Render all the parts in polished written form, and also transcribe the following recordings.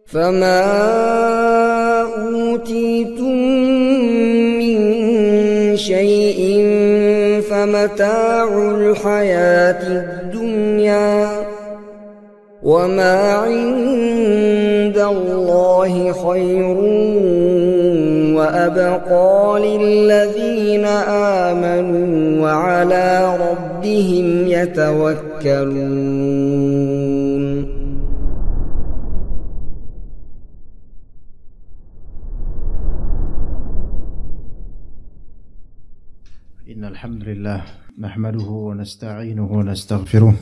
فما أوتيتم من شيء فمتاع الحياة الدنيا وما عند الله خير وأبقى للذين آمنوا وعلى ربهم يتوكلون. إن الحمد لله نحمده ونستعينه ونستغفره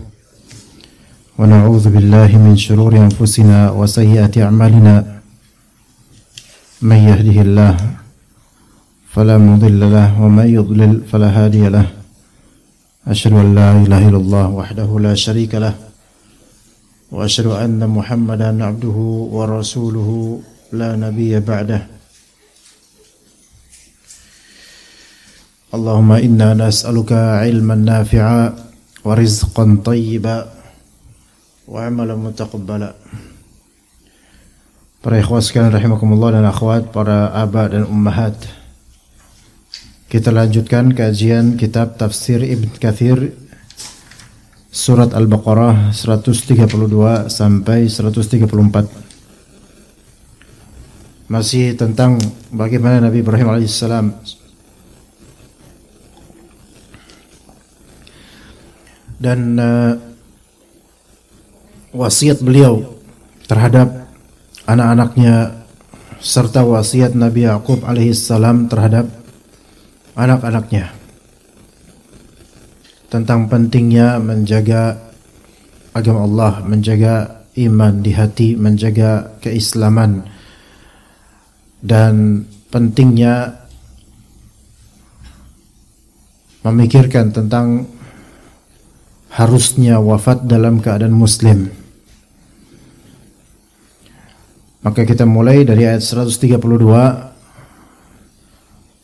ونعوذ بالله من شرور أنفسنا وسيئات أعمالنا من يهده الله فلا مضل له ومن يضلل فلا هادي له أشهد أن لا إله إلا الله وحده لا شريك له وأشهد أن محمدا عبده ورسوله لا نبي بعده. اللهم إنا نسألك علما نافعا ورزقا طيبا وعملا متقبلا. Para ikhwah sekalian rahimakumullah dan akhwat, para aba dan ummahat, kita lanjutkan kajian kitab tafsir Ibn Katsir surat Al-Baqarah 132 sampai 134. Masih tentang bagaimana Nabi Ibrahim alaihissalam dan wasiat beliau terhadap anak-anaknya serta wasiat Nabi Yaqub alaihissalam terhadap anak-anaknya tentang pentingnya menjaga agama Allah, menjaga iman di hati, menjaga keislaman, dan pentingnya memikirkan tentang harusnya wafat dalam keadaan muslim. Maka kita mulai dari ayat 132.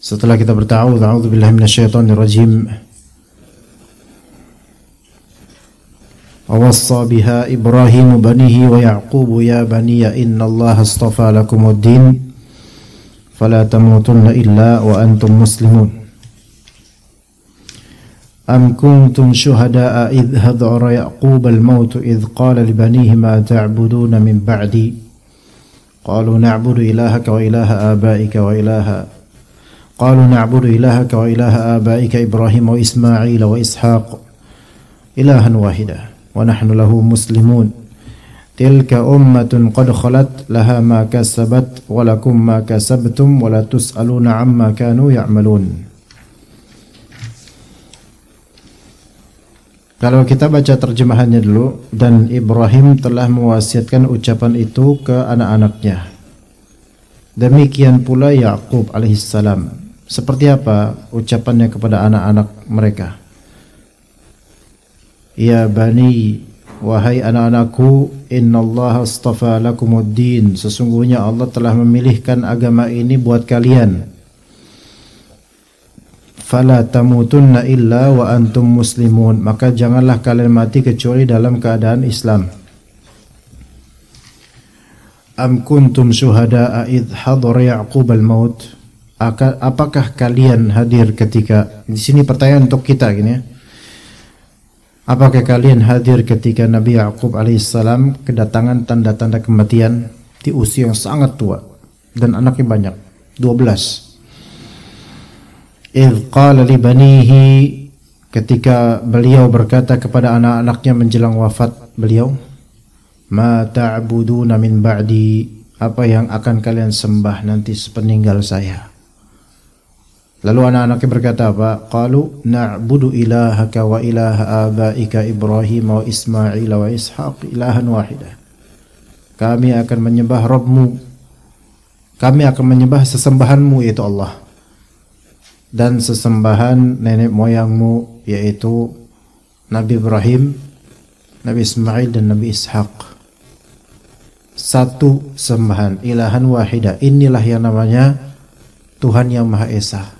Setelah kita berta'awudz, a'udzu billahi minasyaitonir rajim. Wa wassa biha Ibrahim banihi wa Yaqub ya baniya innallaha astafa lakumud-din fala tamutunna illa wa antum muslimun. أم كنتم شهداء إذ حضر يعقوب الموت إذ قال لبنيه ما تعبدون من بعدي قالوا نعبد إلهك وإله آبائك إبراهيم وإسماعيل وإسحاق إلها واحدا ونحن له مسلمون تلك أمة قد خلت لها ما كسبت ولكم ما كسبتم ولا تسألون عما كانوا يعملون. Kalau kita baca terjemahannya dulu, dan Ibrahim telah mewasiatkan ucapan itu ke anak-anaknya. Demikian pula Yaqub alaihissalam. Seperti apa ucapannya kepada anak-anak mereka? Ya bani, wahai anak-anakku, innallaha astafa lakumuddin. Sesungguhnya Allah telah memilihkan agama ini buat kalian. Fala tamutunna illa wa antum muslimun. Maka janganlah kalian mati kecuali dalam keadaan Islam. Am kuntum syuhada'a idh hadara Ya'qub al-maut. Apakah kalian hadir ketika, di sini pertanyaan untuk kita gini ya. Apakah kalian hadir ketika Nabi Ya'qub alaihissalam kedatangan tanda-tanda kematian di usia yang sangat tua dan anaknya banyak, 12. Idh qala li banihi, ketika beliau berkata kepada anak-anaknya menjelang wafat beliau, ma ta'buduna min ba'di, apa yang akan kalian sembah nanti sepeninggal saya. Lalu anak-anaknya berkata apa? Qalu na'budu ilahaka wa ilaha abaika Ibrahim wa Ismail wa Ishaq ilahan wahida. Kami akan menyembah Rabbmu, kami akan menyembah sesembahanmu yaitu Allah, dan sesembahan nenek moyangmu yaitu Nabi Ibrahim, Nabi Ismail dan Nabi Ishaq. Satu sembahan, ilahan wahida. Inilah yang namanya Tuhan yang Maha Esa.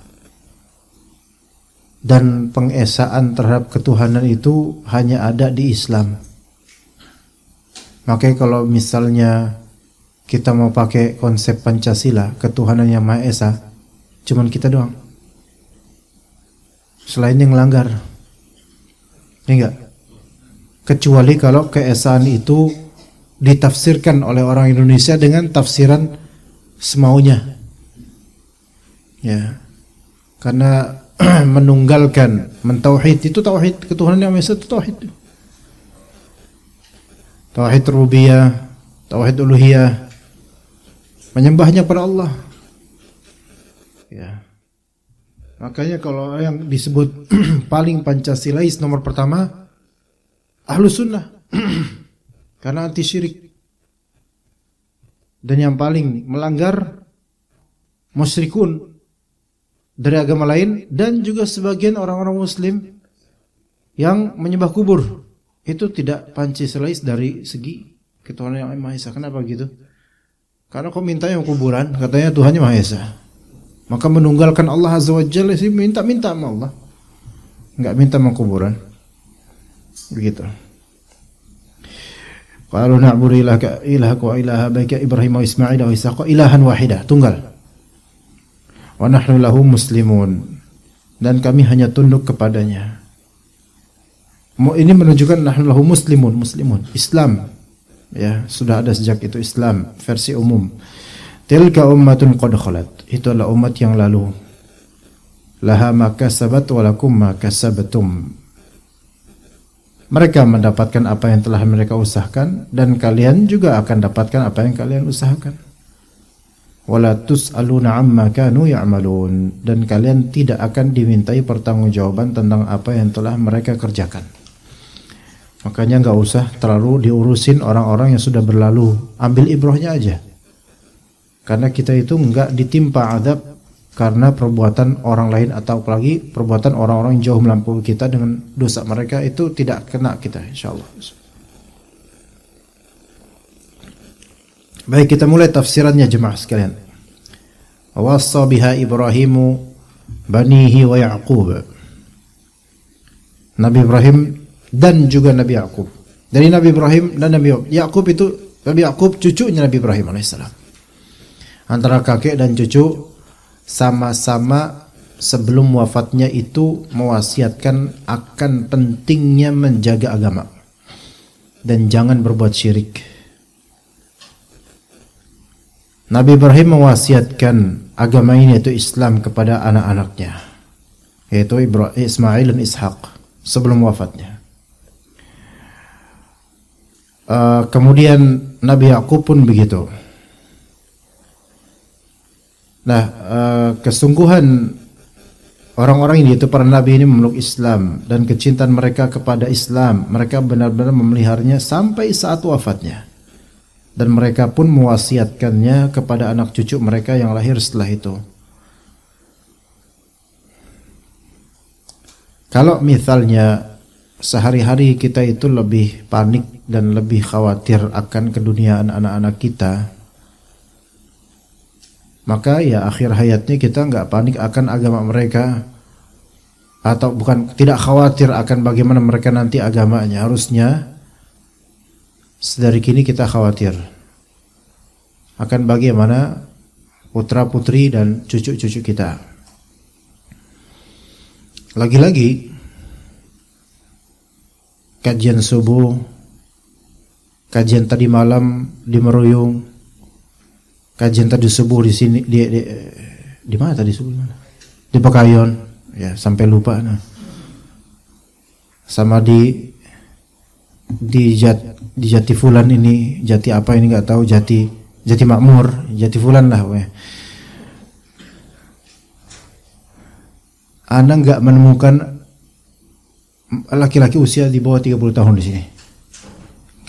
Dan pengesaan terhadap ketuhanan itu hanya ada di Islam. Makanya kalau misalnya kita mau pakai konsep Pancasila, ketuhanan yang Maha Esa, cuman kita doang. Selainnya ngelanggar. Ya enggak? Kecuali kalau keesaan itu ditafsirkan oleh orang Indonesia dengan tafsiran semaunya. Ya. Karena menunggalkan, mentauhid itu tauhid, ketuhanan yang Maha Esa itu tauhid. Tauhid rububiyah, tauhid uluhiyah, menyembahnya pada Allah. Ya. Makanya kalau yang disebut paling Pancasilais nomor pertama Ahlus Sunnah. Karena anti syirik. Dan yang paling melanggar musyrikun dari agama lain, dan juga sebagian orang-orang muslim yang menyembah kubur. Itu tidak Pancasilais dari segi ketuhanan yang Maha Esa. Kenapa gitu? Karena kau minta yang kuburan, katanya Tuhannya Maha Esa. Maka menunggalkan Allah Azza wa Jalla sih minta-minta sama Allah. Enggak minta sama kuburan. Begitu. Qalu na'budu ilahaka wa ilaha abaika Ibrahim wa Ismail wa Ishaq ilahan wahidah, tunggal. Wa nahnu lahu muslimun. Dan kami hanya tunduk kepadanya. Ini menunjukkan nahnu lahu muslimun, Islam. Ya, sudah ada sejak itu Islam versi umum. Tilka ummatun qad khalat. Itu adalah umat yang lalu. Laha ma kasabat wa lakum ma kasabtum. Mereka mendapatkan apa yang telah mereka usahakan, dan kalian juga akan dapatkan apa yang kalian usahakan. Wala tus'aluna amma kanu ya'malun. Dan kalian tidak akan dimintai pertanggungjawaban tentang apa yang telah mereka kerjakan. Makanya enggak usah terlalu diurusin orang-orang yang sudah berlalu. Ambil ibrahnya aja. Karena kita itu enggak ditimpa azab karena perbuatan orang lain, atau apalagi perbuatan orang-orang yang jauh melampaui kita dengan dosa mereka, itu tidak kena kita insyaallah. Baik, kita mulai tafsirannya jemaah sekalian. Wassa biha Ibrahimu banihi wa Ya'qub. Nabi Ibrahim dan juga Nabi Ya'qub. Dari Nabi Ibrahim dan Nabi Ya'qub itu, Nabi Ya'qub cucunya Nabi Ibrahim alaihissalam. Antara kakek dan cucu sama-sama sebelum wafatnya itu mewasiatkan akan pentingnya menjaga agama dan jangan berbuat syirik. Nabi Ibrahim mewasiatkan agama ini, yaitu Islam, kepada anak-anaknya, yaitu Ismail dan Ishak sebelum wafatnya. Kemudian Nabi Ya'qub pun begitu. Nah, kesungguhan orang-orang ini, yaitu para nabi ini, memeluk Islam dan kecintaan mereka kepada Islam, mereka benar-benar memeliharanya sampai saat wafatnya. Dan mereka pun mewasiatkannya kepada anak cucu mereka yang lahir setelah itu. Kalau misalnya sehari-hari kita itu lebih panik dan lebih khawatir akan keduniaan anak-anak kita, maka ya akhir hayatnya kita nggak panik akan agama mereka, atau bukan tidak khawatir akan bagaimana mereka nanti agamanya. Harusnya sedari kini kita khawatir akan bagaimana putra-putri dan cucu-cucu kita. Lagi-lagi kajian subuh, kajian tadi malam di Meruyung, kajian tadi subuh di sini di mana tadi subuh? Di Pekayon, ya sampai lupa. Nah. Sama di Jatifulan ini, Jati apa ini nggak tahu, Jati Makmur, Jatifulan lah. Anda nggak menemukan laki-laki usia di bawah 30 tahun di sini,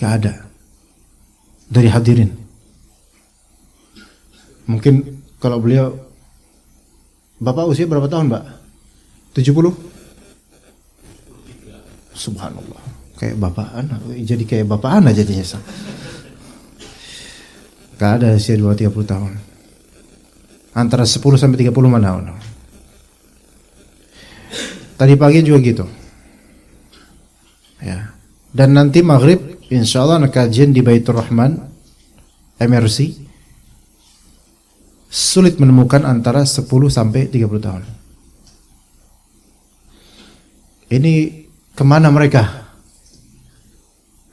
nggak ada dari hadirin. Mungkin kalau beliau, Bapak usia berapa tahun, Mbak? 70? Subhanallah. Kayak Bapak anak, jadi kayak Bapak anak jadinya. Gak ada usia di bawah 30 tahun. Antara 10 sampai 30 mana? Tadi pagi juga gitu. Ya. Dan nanti maghrib insyaallah ada kajian di Baitur Rahman MRC. sulit menemukan antara 10 sampai 30 tahun. Ini kemana mereka?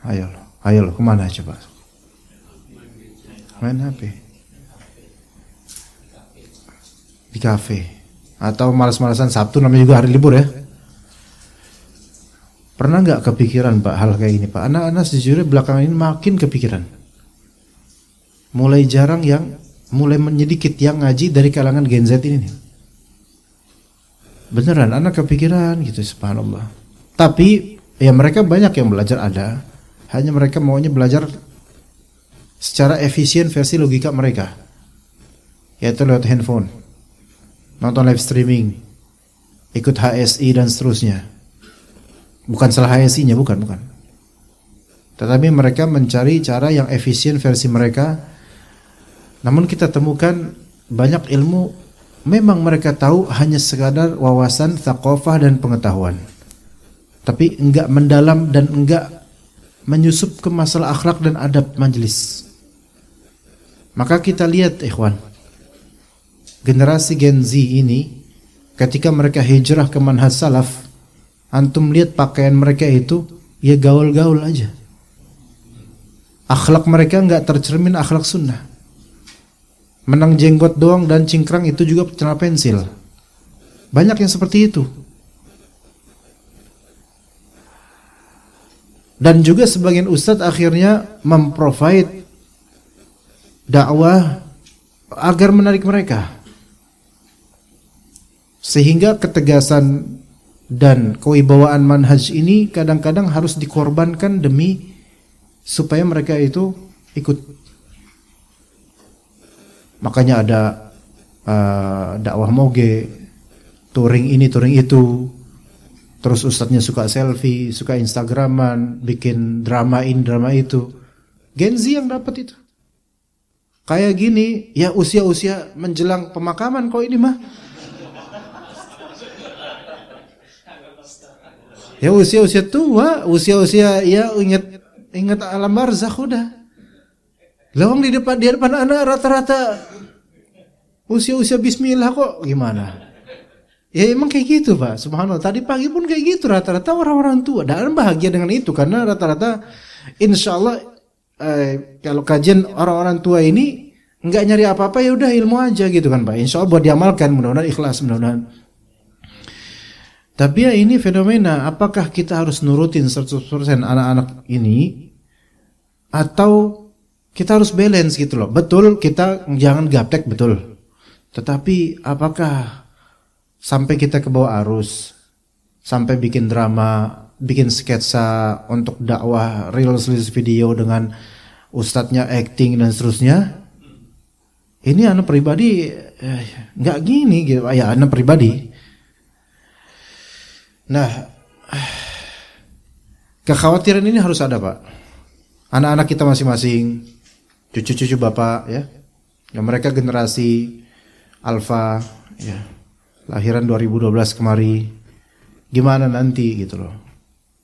Ayo, kemana coba? Main HP. Di kafe. Atau malas-malasan Sabtu, namanya juga hari libur ya. Pernah nggak kepikiran Pak hal kayak gini Pak? Anak-anak sejujurnya belakangan ini makin kepikiran. Mulai jarang yang, mulai menyedikit yang ngaji dari kalangan Gen Z ini nih. Beneran anak kepikiran gitu, subhanallah. Tapi ya mereka banyak yang belajar ada. Hanya mereka maunya belajar secara efisien versi logika mereka. Yaitu lewat handphone, nonton live streaming, ikut HSI dan seterusnya. Bukan salah HSI-nya, bukan. Tetapi mereka mencari cara yang efisien versi mereka. Namun kita temukan banyak ilmu memang mereka tahu hanya sekadar wawasan, thaqafah dan pengetahuan. Tapi enggak mendalam dan enggak menyusup ke masalah akhlak dan adab majelis. Maka kita lihat ikhwan, generasi Gen Z ini ketika mereka hijrah ke manhaj salaf, antum lihat pakaian mereka itu ya gaul-gaul aja. Akhlak mereka enggak tercermin akhlak sunnah. Menang jenggot doang dan cingkrang itu juga celana pensil. Banyak yang seperti itu. Dan juga sebagian ustadz akhirnya memprovide dakwah agar menarik mereka. Sehingga ketegasan dan kewibawaan manhaj ini kadang-kadang harus dikorbankan demi supaya mereka itu ikut. Makanya ada dakwah moge, touring ini, touring itu. Terus ustadznya suka selfie, suka instagraman, bikin drama ini, drama itu. Gen Z yang dapat itu. Kayak gini, ya usia-usia menjelang pemakaman kok ini mah. Ya usia-usia tua, usia-usia ya ingat alam barzakh udah. Lawang di depan anak rata-rata usia-usia bismillah kok gimana? Ya emang kayak gitu Pak, subhanallah. Tadi pagi pun kayak gitu rata-rata orang-orang tua. Dan bahagia dengan itu karena rata-rata insya Allah kalau kajian orang-orang tua ini nggak nyari apa-apa ya udah ilmu aja gitu kan Pak. Insya Allah buat diamalkan, mudah-mudahan ikhlas, mudah-mudahan. Tapi ya ini fenomena, apakah kita harus nurutin 100% anak-anak ini atau kita harus balance gitu loh. Betul kita jangan gaptek, betul. Tetapi apakah sampai kita ke bawah arus, sampai bikin drama, bikin sketsa untuk dakwah, reels video dengan ustadznya acting dan seterusnya? Ini anak pribadi nggak gini gitu, ya anak pribadi. Nah, kekhawatiran ini harus ada Pak. Anak-anak kita masing-masing, cucu-cucu bapak ya, yang mereka generasi alfa ya, lahiran 2012 kemari, gimana nanti gitu loh.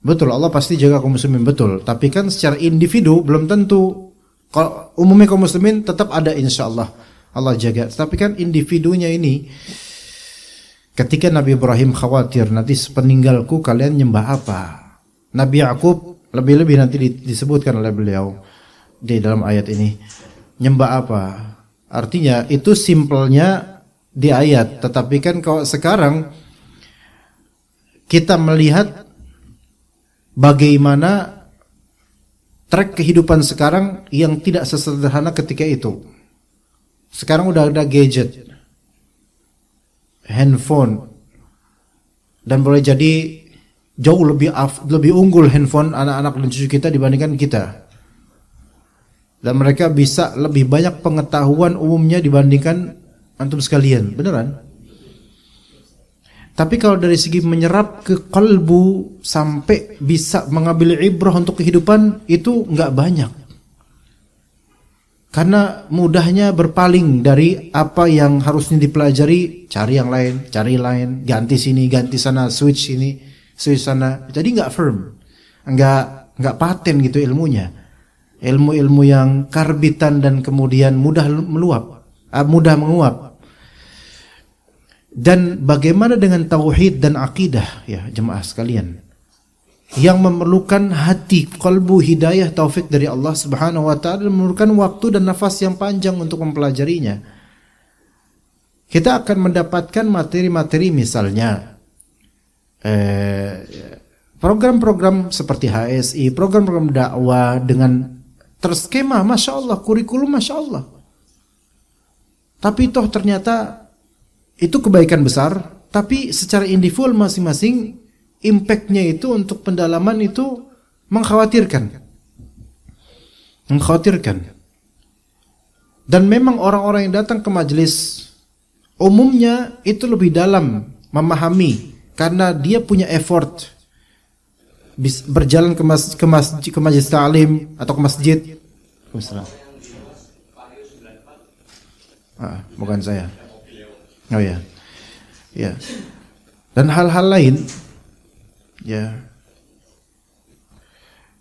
Betul Allah pasti jaga kaum muslimin, betul. Tapi kan secara individu belum tentu. Kalau umumnya kaum muslimin tetap ada insya Allah Allah jaga. Tapi kan individunya ini, ketika Nabi Ibrahim khawatir nanti sepeninggalku kalian nyembah apa. Nabi Yakub lebih-lebih nanti disebutkan oleh beliau di dalam ayat ini. Nyembah apa? Artinya itu simpelnya di ayat. Tetapi kan kalau sekarang kita melihat bagaimana trek kehidupan sekarang yang tidak sesederhana ketika itu. Sekarang udah ada gadget, handphone, dan boleh jadi jauh lebih unggul handphone anak-anak dan cucu kita dibandingkan kita. Dan mereka bisa lebih banyak pengetahuan umumnya dibandingkan antum sekalian, beneran. Tapi kalau dari segi menyerap ke kalbu sampai bisa mengambil ibrah untuk kehidupan itu nggak banyak. Karena mudahnya berpaling dari apa yang harusnya dipelajari, cari yang lain, cari lain, ganti sini, ganti sana, switch sini, switch sana. Jadi nggak firm, nggak paten gitu ilmunya. Ilmu-ilmu yang karbitan dan kemudian mudah meluap. mudah menguap. Dan bagaimana dengan tauhid dan akidah ya jemaah sekalian, yang memerlukan hati, qalbu, hidayah, taufik dari Allah Subhanahu wa taala, memerlukan waktu dan nafas yang panjang untuk mempelajarinya. Kita akan mendapatkan materi-materi misalnya program-program seperti HSI, program-program dakwah dengan terskema, Masya Allah, kurikulum Masya Allah. Tapi toh ternyata itu kebaikan besar, tapi secara individual masing-masing impact-nya itu untuk pendalaman itu mengkhawatirkan. Dan memang orang-orang yang datang ke majelis umumnya itu lebih dalam memahami karena dia punya effort berjalan ke majelis ta'lim atau ke masjid. Bukan saya. Oh ya. Ya. Dan hal-hal lain ya.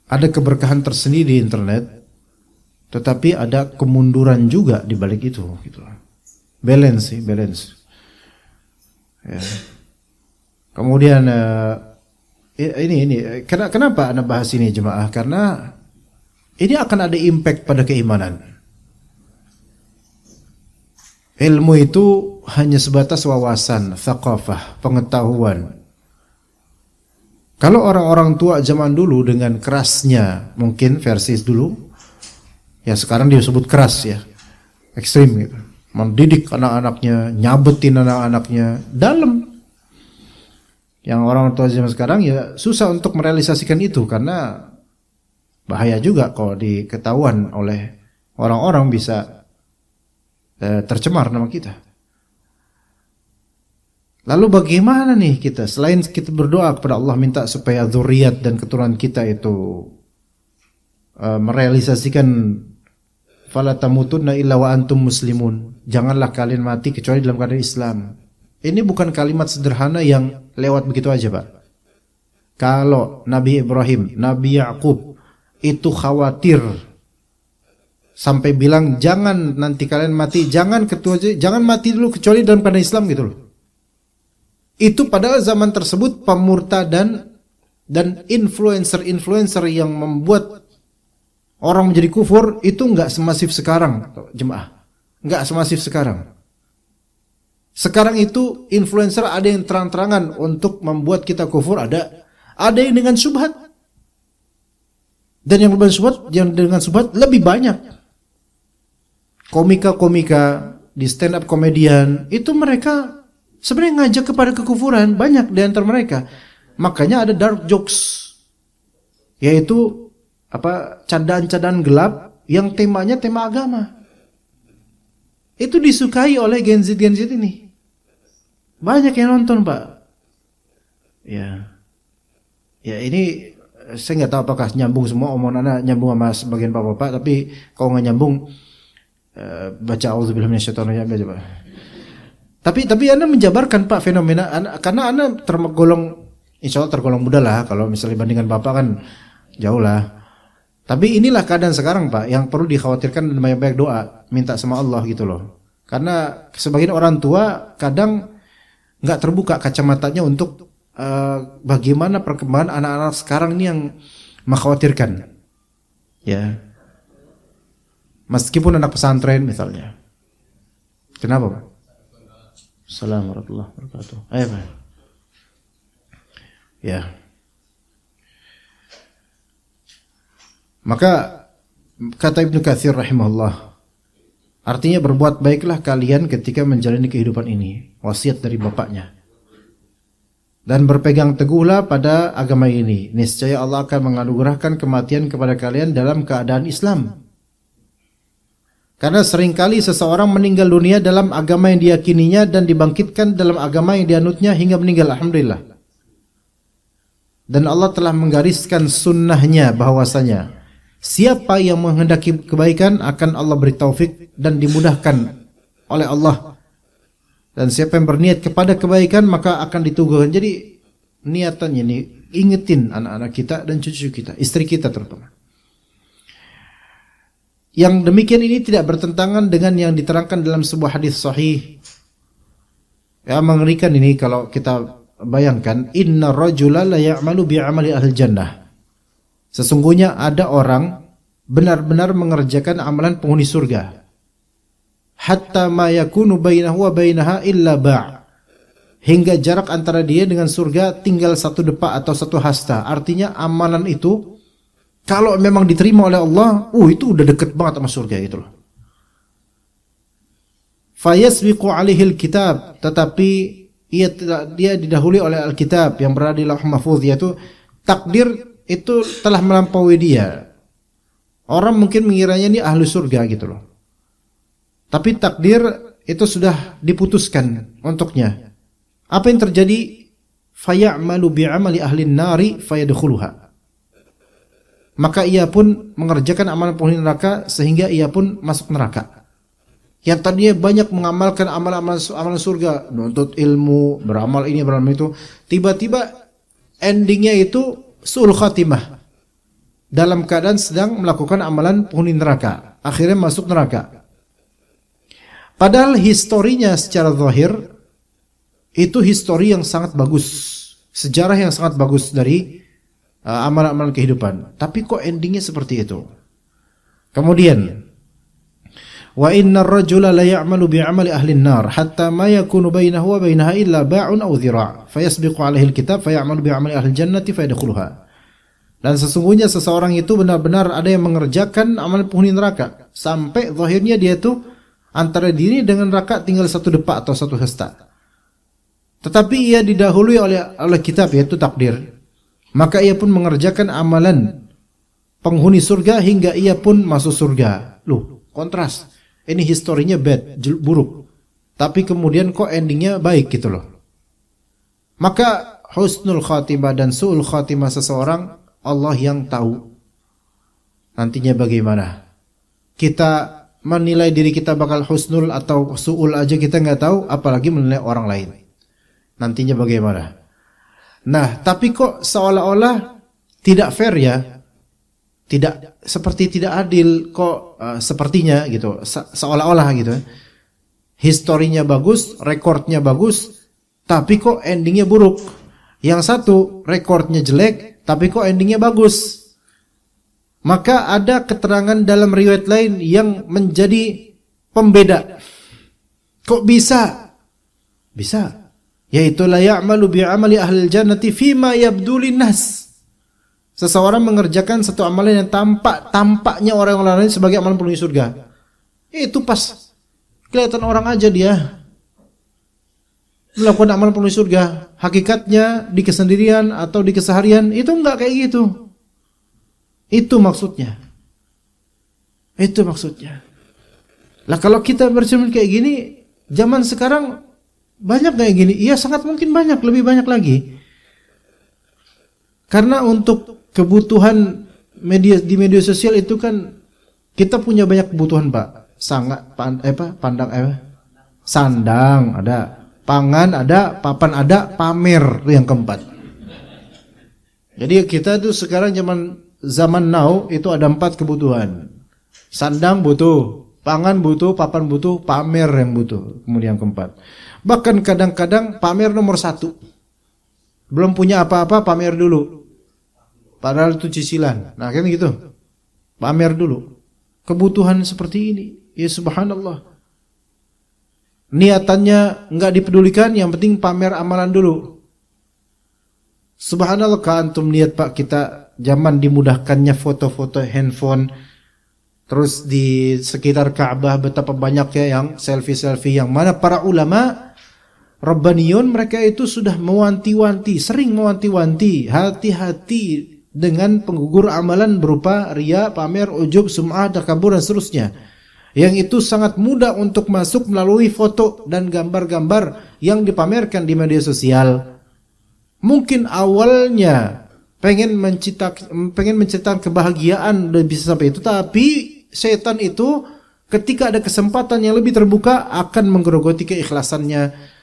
Ada keberkahan tersendiri di internet, tetapi ada kemunduran juga di balik itu gitu. Balance. Ya. Kemudian ini kenapa Anda bahas ini jemaah? Karena ini akan ada impact pada keimanan. Ilmu itu hanya sebatas wawasan, thaqafah, pengetahuan. Kalau orang-orang tua zaman dulu dengan kerasnya, mungkin versi dulu, ya sekarang disebut keras ya, ekstrim gitu. Mendidik anak-anaknya, nyabetin anak-anaknya, dalam. Yang orang tua zaman sekarang ya susah untuk merealisasikan itu karena bahaya juga kalau diketahuan oleh orang-orang bisa tercemar nama kita. Lalu bagaimana nih kita selain kita berdoa kepada Allah minta supaya zuriat dan keturunan kita itu merealisasikan fala tamutunna illa wa antum muslimun, janganlah kalian mati kecuali dalam keadaan Islam. Ini bukan kalimat sederhana yang lewat begitu aja, Pak. Kalau Nabi Ibrahim, Nabi Yakub itu khawatir sampai bilang jangan nanti kalian mati, jangan mati dulu kecuali dalam keadaan Islam gitu loh. Itu padahal zaman tersebut pemurtadan dan influencer yang membuat orang menjadi kufur itu enggak semasif sekarang, jemaah. Enggak semasif sekarang. Sekarang itu influencer ada yang terang-terangan untuk membuat kita kufur, ada yang dengan syubhat. Dan yang dengan syubhat lebih banyak. Komika-komika di stand up komedian itu mereka sebenarnya ngajak kepada kekufuran, banyak di antara mereka. Makanya ada dark jokes, yaitu candaan-candaan gelap yang temanya tema agama. Itu disukai oleh Gen Z ini. Banyak yang nonton, Pak. Ya ini saya nggak tahu apakah nyambung semua omongan anak, nyambung sama sebagian bapak-bapak, tapi kalau nggak nyambung baca auzubillahi minasyaitonir rajim aja, Pak. Tapi Anda menjabarkan, Pak, fenomena karena Anda insya Allah tergolong muda lah, kalau misalnya bandingkan Bapak kan jauh lah. Tapi inilah keadaan sekarang, Pak, yang perlu dikhawatirkan dan banyak-banyak doa, minta sama Allah gitu loh. Karena sebagian orang tua kadang nggak terbuka kacamatanya untuk bagaimana perkembangan anak-anak sekarang ini yang mengkhawatirkan. Ya. Meskipun anak pesantren misalnya. Kenapa, Pak? Assalamualaikum warahmatullahi wabarakatuh. Ayo, Pak. Ya. Maka kata Ibnu Katsir rahimahullah, artinya berbuat baiklah kalian ketika menjalani kehidupan ini, wasiat dari bapaknya. Dan berpegang teguhlah pada agama ini, niscaya Allah akan menganugerahkan kematian kepada kalian dalam keadaan Islam. Karena seringkali seseorang meninggal dunia dalam agama yang diyakininya dan dibangkitkan dalam agama yang dianutnya hingga meninggal, alhamdulillah. Dan Allah telah menggariskan sunnahnya bahwasanya siapa yang menghendaki kebaikan akan Allah beri taufik dan dimudahkan oleh Allah. Dan siapa yang berniat kepada kebaikan maka akan dituguhkan. Jadi niatannya nih, ingetin anak-anak kita dan cucu kita, istri kita terutama. Yang demikian ini tidak bertentangan dengan yang diterangkan dalam sebuah hadis sahih. Ya, mengerikan ini kalau kita bayangkan, inna rajula la ya'malu bi'amali ahli jannah. Sesungguhnya ada orang benar-benar mengerjakan amalan penghuni surga. Hatta ma yakunu bainahu wa bainaha illa ba'. Hingga jarak antara dia dengan surga tinggal satu depa atau satu hasta. Artinya amalan itu kalau memang diterima oleh Allah, itu udah deket banget sama surga gitu loh. Fayasbiqu alaihi alkitab, tetapi dia didahului oleh alkitab yang berada di Lauh Mahfuz, yaitu takdir itu telah melampaui dia. Orang mungkin mengiranya ini ahli surga gitu loh. Tapi takdir itu sudah diputuskan untuknya. Apa yang terjadi? Fayamalu bi'amali ahli nari fayadkhuluha. Maka ia pun mengerjakan amalan penghuni neraka sehingga ia pun masuk neraka. Yang tadinya banyak mengamalkan amalan surga, menuntut ilmu, beramal ini, beramal itu, tiba-tiba endingnya itu su'ul khatimah. Dalam keadaan sedang melakukan amalan penghuni neraka, akhirnya masuk neraka. Padahal historinya secara zahir itu histori yang sangat bagus, sejarah yang sangat bagus dari amalan-amalan kehidupan. Tapi kok endingnya seperti itu? Kemudian, wa innar rajula la ya'malu bi'amali ahli an-nar hatta ma yakunu bainahu wa bainaha illa ba'un aw dhira' fayasbiqu 'alaihi al-kitab fay'amalu bi'amali ahli al-jannati fayadkhuluha. Dan sesungguhnya seseorang itu benar-benar ada yang mengerjakan amalan penghuni neraka sampai zahirnya dia itu antara diri dengan neraka tinggal satu depa atau satu hasta. Tetapi ia didahului oleh kitab, yaitu takdir. Maka ia pun mengerjakan amalan penghuni surga hingga ia pun masuk surga. Loh, kontras. Ini historinya bad, buruk. Tapi kemudian kok endingnya baik gitu loh. Maka husnul khatimah dan su'ul khatimah seseorang, Allah yang tahu nantinya bagaimana. Kita menilai diri kita bakal husnul atau su'ul aja kita nggak tahu, apalagi menilai orang lain nantinya bagaimana. Nah, tapi kok seolah-olah tidak fair ya, tidak seperti tidak adil kok, sepertinya gitu, seolah-olah gitu. Historinya bagus, rekornya bagus, tapi kok endingnya buruk. Yang satu rekornya jelek, tapi kok endingnya bagus. Maka ada keterangan dalam riwayat lain yang menjadi pembeda. Kok bisa? Bisa. Yaitu la ya'malu bi'amali ahli jannati fima yabdu linnas. Seseorang mengerjakan satu amalan yang tampaknya orang lain sebagai amalan penghuni surga. Itu pas kelihatan orang aja dia melakukan amalan penghuni surga. Hakikatnya di kesendirian atau di keseharian itu enggak kayak gitu. Itu maksudnya. Itu maksudnya. Lah kalau kita bercermin kayak gini, zaman sekarang banyak kayak gini? Iya, sangat mungkin banyak, lebih banyak lagi. Karena untuk kebutuhan di media sosial itu kan kita punya banyak kebutuhan, Pak. Sandang ada, pangan ada, papan ada, pamer yang keempat. Jadi kita tuh sekarang zaman now itu ada 4 kebutuhan. Sandang butuh, pangan butuh, papan butuh, pamer yang butuh. Kemudian yang keempat. Bahkan kadang-kadang pamer nomor 1. Belum punya apa-apa, pamer dulu. Padahal itu cicilan. Nah kan gitu. Pamer dulu. Kebutuhan seperti ini. Ya subhanallah. Niatannya enggak dipedulikan, yang penting pamer amalan dulu. Subhanallah, antum lihat Pak, kita zaman dimudahkannya foto-foto handphone. Terus di sekitar Ka'bah betapa banyaknya yang selfie-selfie, yang mana para ulama Rabbaniyun mereka itu sudah mewanti-wanti, sering mewanti-wanti, hati-hati dengan penggugur amalan berupa riya, pamer, ujub, sum'ah, takabur dan seterusnya. Yang itu sangat mudah untuk masuk melalui foto dan gambar-gambar yang dipamerkan di media sosial. Mungkin awalnya pengen menciptakan kebahagiaan dan bisa sampai itu, tapi setan itu ketika ada kesempatan yang lebih terbuka akan menggerogoti keikhlasannya.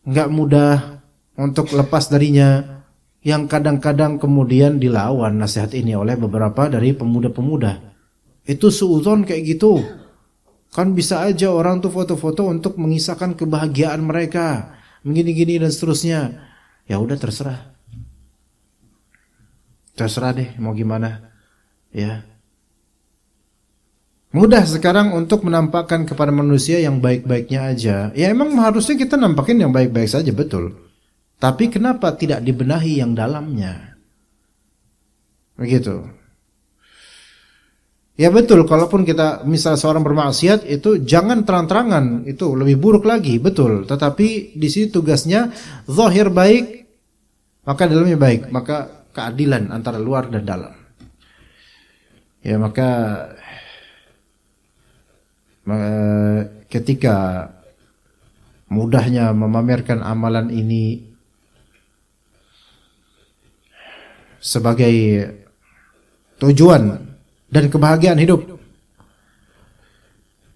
Enggak mudah untuk lepas darinya, yang kadang-kadang kemudian dilawan nasihat ini oleh beberapa dari pemuda-pemuda. Itu suudzon kayak gitu. Kan bisa aja orang tuh foto-foto untuk mengisahkan kebahagiaan mereka, begini-gini dan seterusnya. Ya udah terserah. Terserah deh mau gimana. Ya. Mudah sekarang untuk menampakkan kepada manusia yang baik-baiknya aja. Ya emang harusnya kita nampakin yang baik-baik saja, betul. Tapi kenapa tidak dibenahi yang dalamnya? Begitu. Ya betul, kalaupun kita misal seorang bermaksiat itu jangan terang-terangan, itu lebih buruk lagi, betul. Tetapi di sini tugasnya zahir baik, maka dalamnya baik, maka keadilan antara luar dan dalam. Ya maka ketika mudahnya memamerkan amalan ini sebagai tujuan dan kebahagiaan hidup,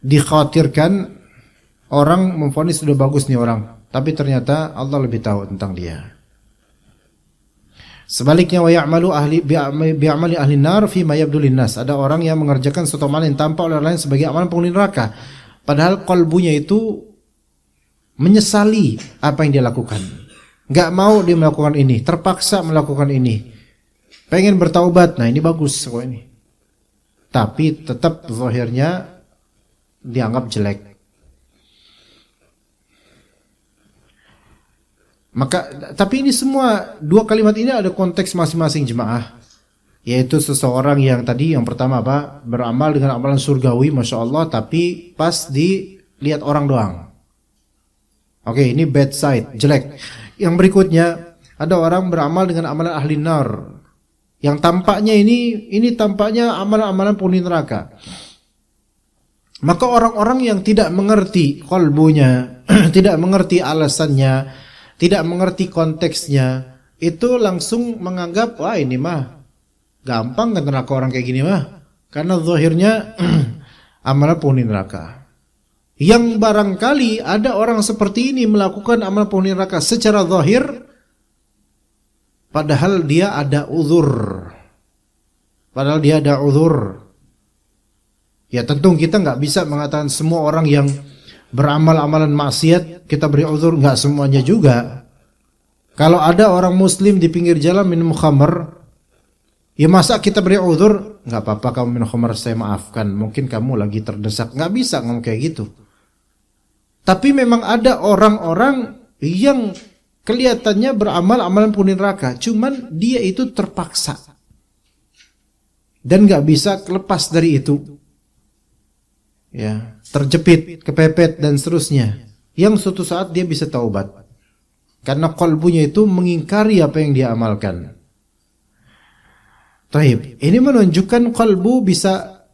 dikhawatirkan orang memvonis sudah bagus nih orang, tapi ternyata Allah lebih tahu tentang dia. Sebaliknya wa ya'malu bi'amali ahli nar fi ma yabdu linnas. Ada orang yang mengerjakan suatu amalan yang tampak oleh orang lain sebagai amalan penghuni neraka, padahal kalbunya itu menyesali apa yang dia lakukan. Enggak mau dia melakukan ini, terpaksa melakukan ini. Pengen bertaubat. Nah, ini bagus kok ini. Tapi tetap zahirnya dianggap jelek. Maka, tapi ini semua dua kalimat ini ada konteks masing-masing jemaah. Yaitu seseorang yang tadi yang pertama apa? Beramal dengan amalan surgawi, masya Allah, tapi pas dilihat orang doang. Oke, ini bad side, jelek. Yang berikutnya ada orang beramal dengan amalan ahli nar. Yang tampaknya ini tampaknya amalan-amalan penghuni neraka. Maka orang-orang yang tidak mengerti qalbunya, tidak mengerti alasannya, tidak mengerti konteksnya, itu langsung menganggap, wah ini mah gampang kan neraka orang kayak gini mah, karena zahirnya amalan penghuni neraka. Yang barangkali ada orang seperti ini melakukan amalan penghuni neraka secara zahir, padahal dia ada uzur. Ya tentu kita nggak bisa mengatakan semua orang yang beramal amalan maksiat kita beri uzur, nggak semuanya juga. Kalau ada orang muslim di pinggir jalan minum khamar, ya masa kita beri uzur? Nggak apa-apa kamu minum khamar, saya maafkan, mungkin kamu lagi terdesak. Nggak bisa ngomong kayak gitu. Tapi memang ada orang-orang yang kelihatannya beramal amalan penghuni neraka, cuman dia itu terpaksa dan nggak bisa lepas dari itu. Ya, terjepit, kepepet dan seterusnya. Yang suatu saat dia bisa taubat karena qalbunya itu mengingkari apa yang dia amalkan. Taib, ini menunjukkan qalbu bisa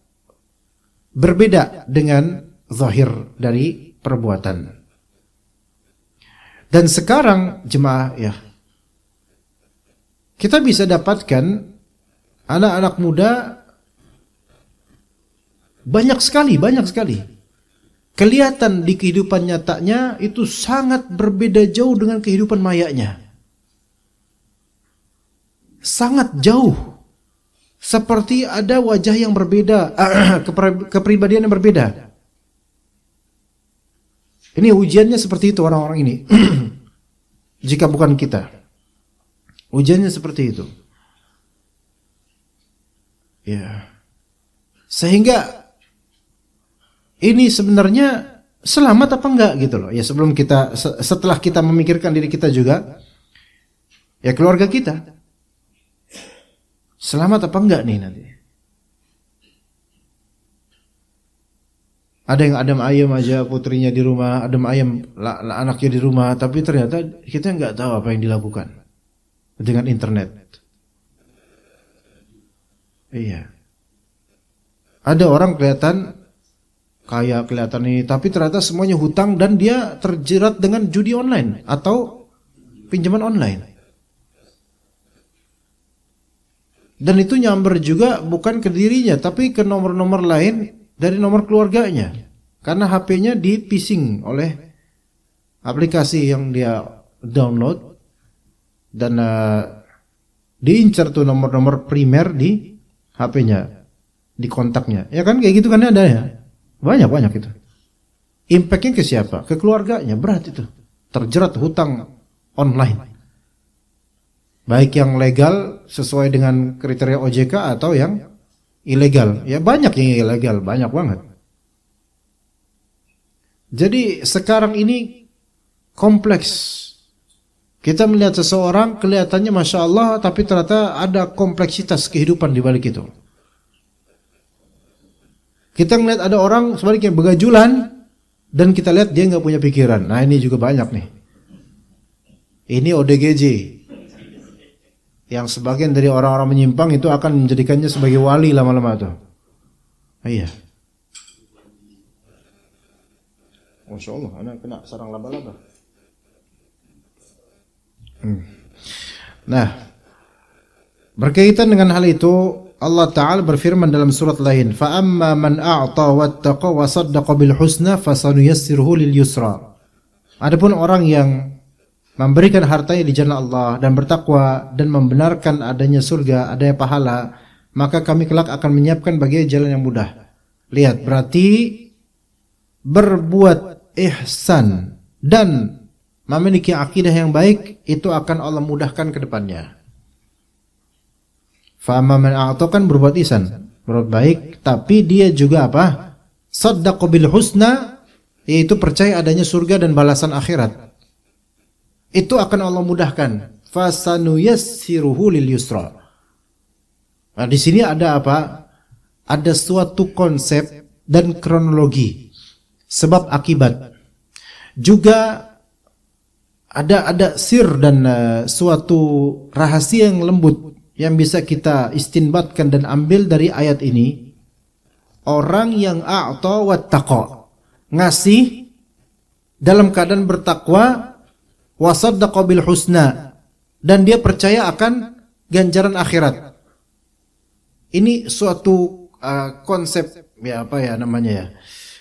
berbeda dengan zahir dari perbuatan. Dan sekarang jemaah ya, kita bisa dapatkan anak-anak muda banyak sekali. Kelihatan di kehidupan nyatanya itu sangat berbeda jauh dengan kehidupan mayanya. Sangat jauh. Seperti ada wajah yang berbeda, kepribadian yang berbeda. Ini ujiannya seperti itu orang-orang ini. Jika bukan kita. Ujiannya seperti itu. Ya. Sehingga ini sebenarnya selamat apa enggak gitu loh. Ya sebelum kita, setelah kita memikirkan diri kita juga, ya keluarga kita, selamat apa enggak nih nanti. Ada yang adem ayem aja putrinya di rumah, adem ayem anaknya di rumah, tapi ternyata kita enggak tahu apa yang dilakukan dengan internet. Iya. Ada orang kelihatan kaya, kelihatan ini, tapi ternyata semuanya hutang dan dia terjerat dengan judi online atau pinjaman online. Dan itu nyamber juga bukan ke dirinya, tapi ke nomor-nomor lain dari nomor keluarganya. Karena HP-nya di-phishing oleh aplikasi yang dia download dan diincar tuh nomor-nomor primer di HP-nya. di kontaknya. Ya kan kayak gitu kan ada ya. Banyak itu. Impactnya ke siapa? Ke keluarganya, berat itu. Terjerat hutang online. Baik yang legal sesuai dengan kriteria OJK atau yang ilegal. Ya banyak yang ilegal, banyak banget. Jadi sekarang ini kompleks. Kita melihat seseorang kelihatannya Masya Allah, tapi ternyata ada kompleksitas kehidupan di balik itu. Kita melihat ada orang sebaliknya begajulan, dan kita lihat dia nggak punya pikiran. Nah ini juga banyak nih. Ini ODGJ. Yang sebagian dari orang-orang menyimpang itu akan menjadikannya sebagai wali lama-lama tuh. Iya. Masya Allah, anak kena sarang laba-laba. Nah, berkaitan dengan hal itu, Allah Ta'ala berfirman dalam surat lain, فَأَمَّا مَنْ أَعْطَى وَاتَّقَى وَصَدَّقَ بِالْحُسْنَى فَسَنُيَسِّرُهُ لِلْيُسْرَى. Adapun orang yang memberikan hartanya di jalan Allah dan bertakwa dan membenarkan adanya surga, adanya pahala, maka kami kelak akan menyiapkan bagi jalan yang mudah. Lihat, berarti berbuat ihsan dan memiliki akidah yang baik itu akan Allah mudahkan ke depannya. Fa'amma man a'ta kan berbuat ihsan, berbuat baik, tapi dia juga apa? Shaddaqa bil husna, yaitu percaya adanya surga dan balasan akhirat. Itu akan Allah mudahkan. Fasanuyassiruhu lil yusra. Nah, di sini ada apa? Ada suatu konsep dan kronologi, sebab akibat. Juga ada sir dan suatu rahasia yang lembut yang bisa kita istinbatkan dan ambil dari ayat ini. Orang yang a'ta wattaqa, ngasih dalam keadaan bertakwa, wasaddaqa bil husna, dan dia percaya akan ganjaran akhirat. Ini suatu konsep ya apa ya namanya ya.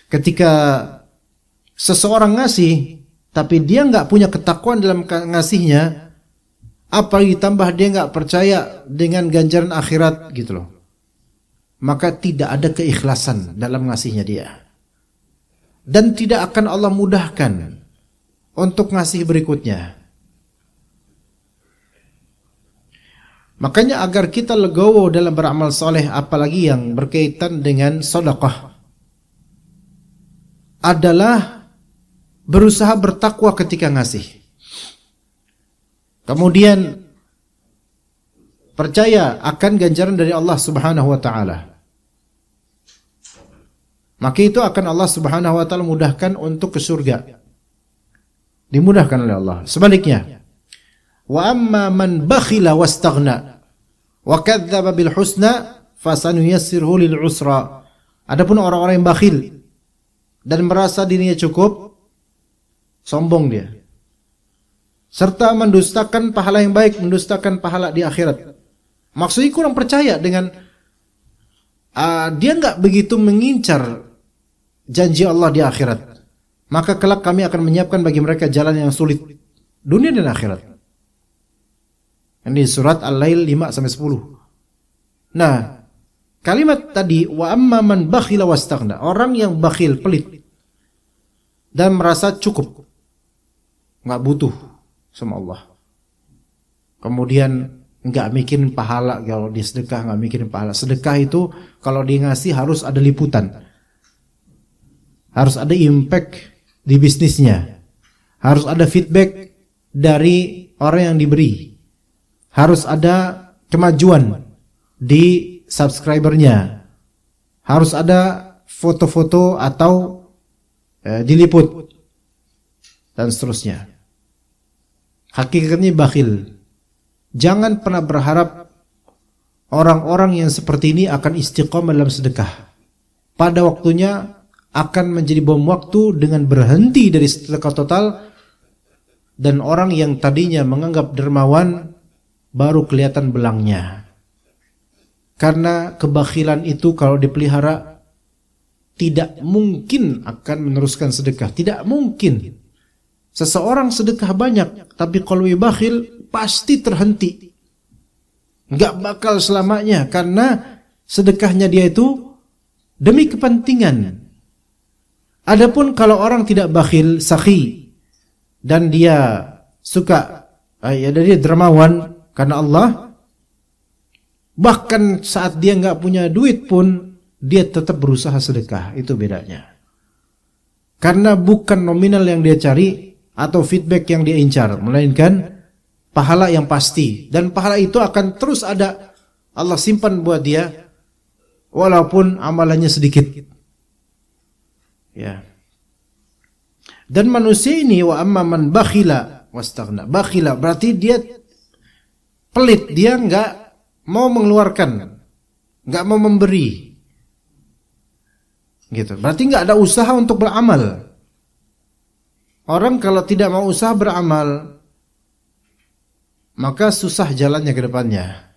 Ketika seseorang ngasih tapi dia nggak punya ketakwaan dalam ngasihnya, apa ditambah dia nggak percaya dengan ganjaran akhirat gitu loh, maka tidak ada keikhlasan dalam ngasihnya dia, dan tidak akan Allah mudahkan untuk ngasih berikutnya. Makanya agar kita legowo dalam beramal soleh, apalagi yang berkaitan dengan sedekah, adalah berusaha bertakwa ketika ngasih. Kemudian percaya akan ganjaran dari Allah Subhanahu wa taala. Maka itu akan Allah Subhanahu wa taala mudahkan untuk ke surga. Dimudahkan oleh Allah. Sebaliknya, wa amma man bakhila wastaghna wa kadzdzaba bil husna fasanuyassiruhu lil usra. Adapun orang-orang yang bakhil dan merasa dirinya cukup, sombong dia, serta mendustakan pahala yang baik, mendustakan pahala di akhirat. Maksudnya kurang percaya dengan dia nggak begitu mengincar janji Allah di akhirat. Maka kelak kami akan menyiapkan bagi mereka jalan yang sulit dunia dan akhirat. Ini surat Al-Lail 5-10. Nah, kalimat tadi wa amma man bakhila wastaghna, orang yang bakhil, pelit dan merasa cukup, nggak butuh sama Allah. Kemudian nggak mikirin pahala, kalau dia sedekah nggak mikirin pahala. Sedekah itu kalau dia ngasih harus ada liputan, harus ada impact di bisnisnya, harus ada feedback dari orang yang diberi, harus ada kemajuan di subscribernya, harus ada foto-foto atau diliput dan seterusnya. Hakikatnya bakhil. Jangan pernah berharap orang-orang yang seperti ini akan istiqomah dalam sedekah. Pada waktunya akan menjadi bom waktu dengan berhenti dari sedekah total, dan orang yang tadinya menganggap dermawan baru kelihatan belangnya. Karena kebakhilan itu kalau dipelihara tidak mungkin akan meneruskan sedekah, tidak mungkin. Seseorang sedekah banyak, tapi kalau bakhil pasti terhenti. Nggak bakal selamanya, karena sedekahnya dia itu demi kepentingan. Adapun kalau orang tidak bakhil, sakhi, dan dia suka, dia dermawan karena Allah, bahkan saat dia nggak punya duit pun dia tetap berusaha sedekah. Itu bedanya. Karena bukan nominal yang dia cari atau feedback yang dia incar, melainkan pahala yang pasti, dan pahala itu akan terus ada, Allah simpan buat dia walaupun amalannya sedikit. Ya. Dan manusia ini, wa amma man bakhila wastaghna. Bakhila berarti dia pelit, dia enggak mau mengeluarkan, enggak mau memberi. Gitu. Berarti enggak ada usaha untuk beramal. Orang kalau tidak mau usaha beramal, maka susah jalannya ke depannya.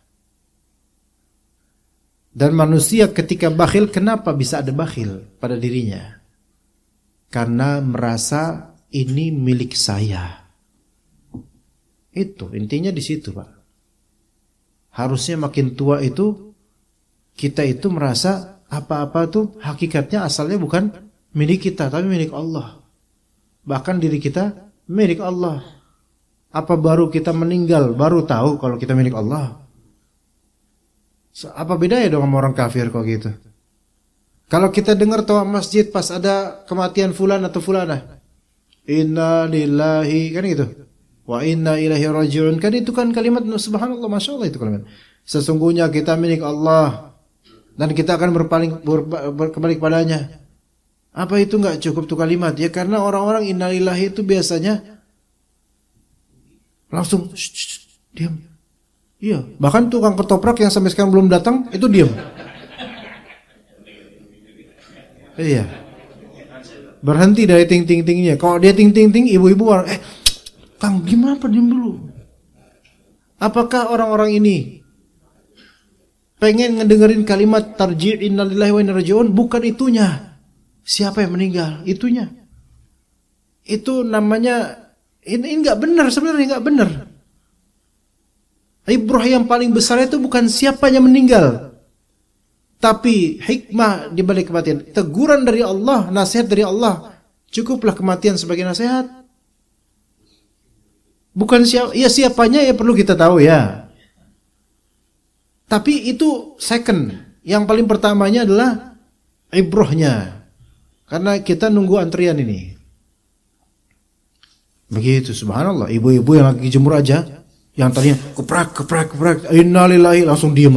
Dan manusia ketika bakhil, kenapa bisa ada bakhil pada dirinya? Karena merasa ini milik saya. Itu intinya di situ, Pak. Harusnya makin tua itu kita itu merasa apa-apa tuh hakikatnya asalnya bukan milik kita, tapi milik Allah. Bahkan diri kita milik Allah. Apa baru kita meninggal baru tahu kalau kita milik Allah? Apa bedanya dong sama orang kafir kok gitu? Kalau kita dengar toa masjid pas ada kematian fulan atau fulanah, inna lillahi, kan gitu, wa inna ilaihi rajiun, kan itu kan kalimat subhanallah, masya Allah itu kalimat. Sesungguhnya kita milik Allah dan kita akan kembali kepadanya. Apa itu enggak cukup tuh kalimat? Ya karena orang-orang inna lillahi itu biasanya langsung diam. Iya, bahkan tukang ketoprak yang sampai sekarang belum datang itu diam. Iya. Berhenti dari ting-ting-tingnya. Kalau dia ting-ting-ting, ibu-ibu Kang, gimana apa diam dulu? Apakah orang-orang ini pengen ngedengerin kalimat tarji' innalillahi wa inna raji'un? Bukan itunya. Siapa yang meninggal? Itunya. Itu namanya ini enggak benar, sebenarnya enggak benar. Ibrah yang paling besar itu bukan siapa yang meninggal, tapi hikmah di balik kematian. Teguran dari Allah, nasihat dari Allah. Cukuplah kematian sebagai nasihat. Bukan siapanya ya perlu kita tahu ya. Tapi itu second. Yang paling pertamanya adalah ibrahnya. Karena kita nunggu antrian ini. Begitu, subhanallah. Ibu-ibu yang lagi jemur aja, yang tadinya keprak, innalillahi, langsung diem.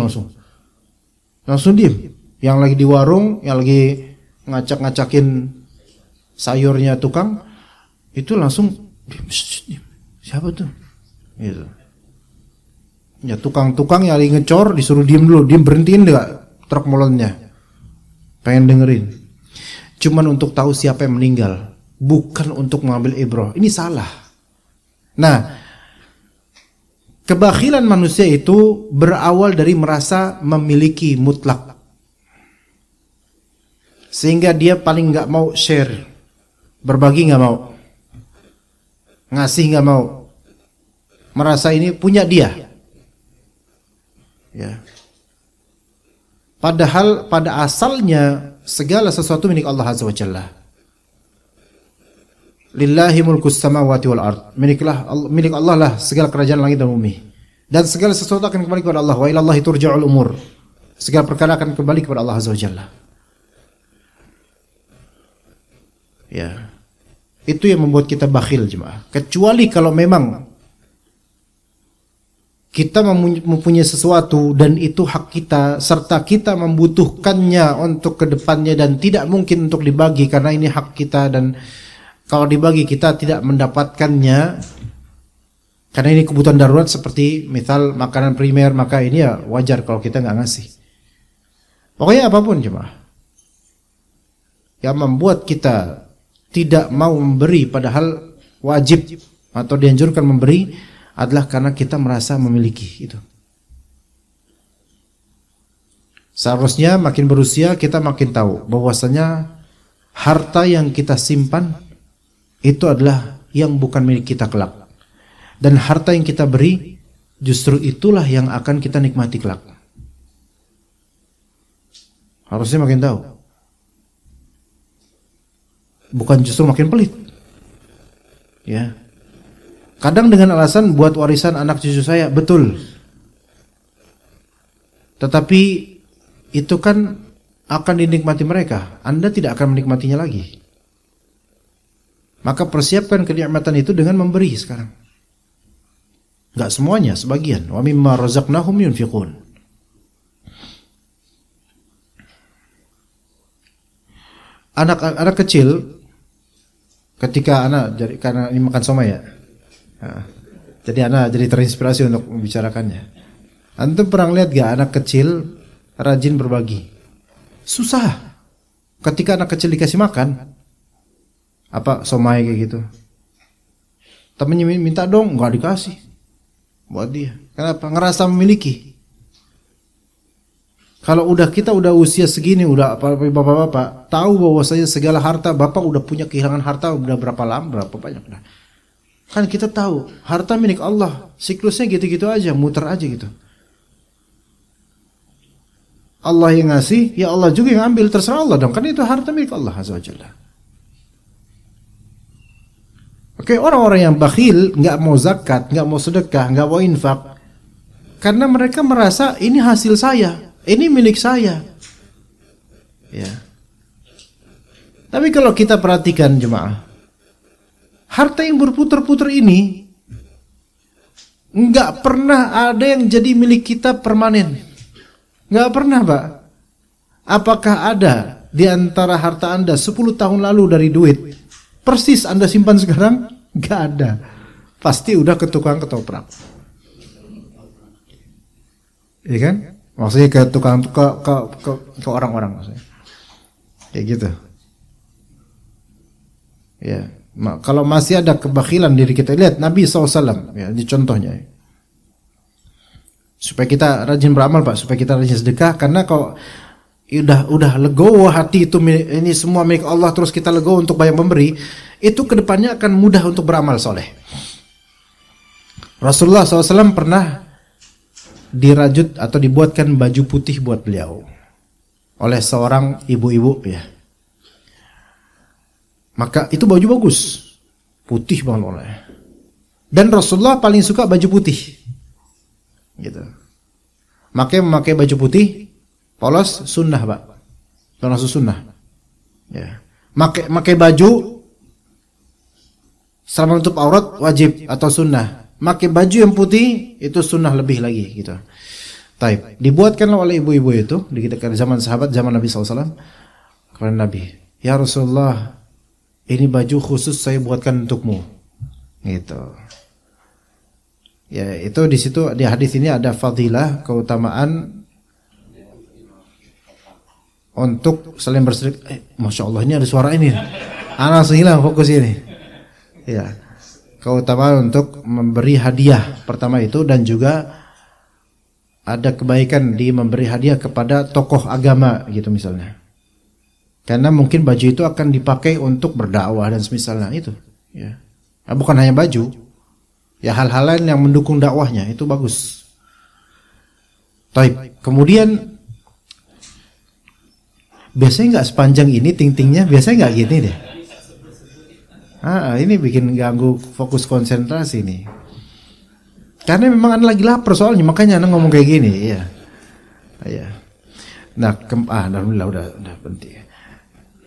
Yang lagi di warung, yang lagi ngacak-ngacakin sayurnya tukang, itu langsung diem. Siapa tuh? Gitu. Ya tukang-tukang yang lagi ngecor disuruh diem dulu, berhentiin enggak truk molennya. Pengen dengerin. Cuman untuk tahu siapa yang meninggal, bukan untuk mengambil ibrah. Ini salah. Nah, kebakhilan manusia itu berawal dari merasa memiliki mutlak. Sehingga dia paling nggak mau share. Berbagi nggak mau. Ngasih nggak mau. Merasa ini punya dia. Ya. Padahal pada asalnya segala sesuatu milik Allah Azza wa Jalla. Lillahi mulkus samawati wal ard. Milik Allah lah segala kerajaan langit dan bumi. Dan segala sesuatu akan kembali kepada Allah. Wa ilallahi turja'ul umur. Segala perkara akan kembali kepada Allah Azza wa Jalla. Ya. Itu yang membuat kita bakhil, jemaah. Kecuali kalau memang kita mempunyai sesuatu dan itu hak kita, serta kita membutuhkannya untuk kedepannya dan tidak mungkin untuk dibagi karena ini hak kita, dan kalau dibagi kita tidak mendapatkannya karena ini kebutuhan darurat seperti misal makanan primer, maka ini ya wajar kalau kita nggak ngasih. Pokoknya apapun jemaah yang membuat kita tidak mau memberi padahal wajib atau dianjurkan memberi adalah karena kita merasa memiliki itu. Seharusnya makin berusia kita makin tahu bahwasanya harta yang kita simpan itu adalah yang bukan milik kita kelak. Dan harta yang kita beri justru itulah yang akan kita nikmati kelak. Harusnya makin tahu. Bukan justru makin pelit. Ya. Kadang dengan alasan buat warisan anak cucu saya, betul. Tetapi itu kan akan dinikmati mereka. Anda tidak akan menikmatinya lagi. Maka persiapkan kenikmatan itu dengan memberi sekarang. Enggak semuanya, sebagian. Wa mimma razaqnahum yunfiqun. Anak kecil ketika anak jadi karena ini makan somai ya. Nah, jadi anak jadi terinspirasi untuk membicarakannya. Antum pernah lihat gak anak kecil rajin berbagi? Susah. Ketika anak kecil dikasih makan apa somai kayak gitu. Temennya minta dong, enggak dikasih. Buat dia. Kenapa? Ngerasa memiliki. Kalau kita udah usia segini, udah bapak-bapak tahu bahwasanya segala harta, bapak udah punya kehilangan harta udah berapa lama, berapa banyak dah. Kan kita tahu, harta milik Allah, siklusnya gitu-gitu aja, muter aja gitu. Allah yang ngasih, ya Allah juga yang ambil, terserah Allah dong, kan itu harta milik Allah Azza wa Jalla. Oke, orang-orang yang bakhil, nggak mau zakat, nggak mau sedekah, nggak mau infak, karena mereka merasa ini hasil saya. Ini milik saya. Ya. Tapi kalau kita perhatikan jemaah, harta yang berputar-putar ini enggak pernah ada yang jadi milik kita permanen. Enggak pernah, Pak. Apakah ada di antara harta Anda 10 tahun lalu dari duit persis Anda simpan sekarang? Enggak ada. Pasti udah ke tukang ketoprak. Iya kan? Maksudnya ke tukang ke orang-orang maksudnya. Kayak gitu. Ya, kalau masih ada kebakhilan diri kita, lihat Nabi SAW, ya, ini contohnya. Supaya kita rajin beramal, Pak, supaya kita rajin sedekah, karena kalau udah legowo hati itu ini semua milik Allah, terus kita legowo untuk banyak memberi, itu kedepannya akan mudah untuk beramal soleh. Rasulullah SAW pernah dirajut atau dibuatkan baju putih buat beliau oleh seorang ibu-ibu ya. Maka itu baju bagus, putih banget oleh. Dan Rasulullah paling suka baju putih, gitu. Makanya memakai baju putih polos sunnah, Pak, termasuk sunnah. Ya. Makai baju selama menutup aurat wajib atau sunnah. Makai baju yang putih itu sunnah lebih lagi gitu. Taib. Dibuatkanlah oleh ibu-ibu itu di zaman sahabat, zaman Nabi SAW kepada Nabi, ya Rasulullah, ini baju khusus saya buatkan untukmu, gitu. Ya itu di situ di hadis ini ada fadilah, keutamaan untuk saling bersedekah. Masya Allah, ini ada suara ini. Anak hilang fokus ini. Ya. Keutamaan untuk memberi hadiah pertama itu, dan juga ada kebaikan di memberi hadiah kepada tokoh agama gitu misalnya. Karena mungkin baju itu akan dipakai untuk berdakwah dan semisalnya itu, ya. Nah, bukan hanya baju, ya hal-hal lain yang mendukung dakwahnya itu bagus. Taib. Kemudian biasanya nggak sepanjang ini ting-tingnya, biasanya nggak gini deh. Ini bikin ganggu fokus konsentrasi nih. Karena memang anak lagi lapar soalnya, makanya anak ngomong kayak gini, ya. Ya. Nah, alhamdulillah udah penting.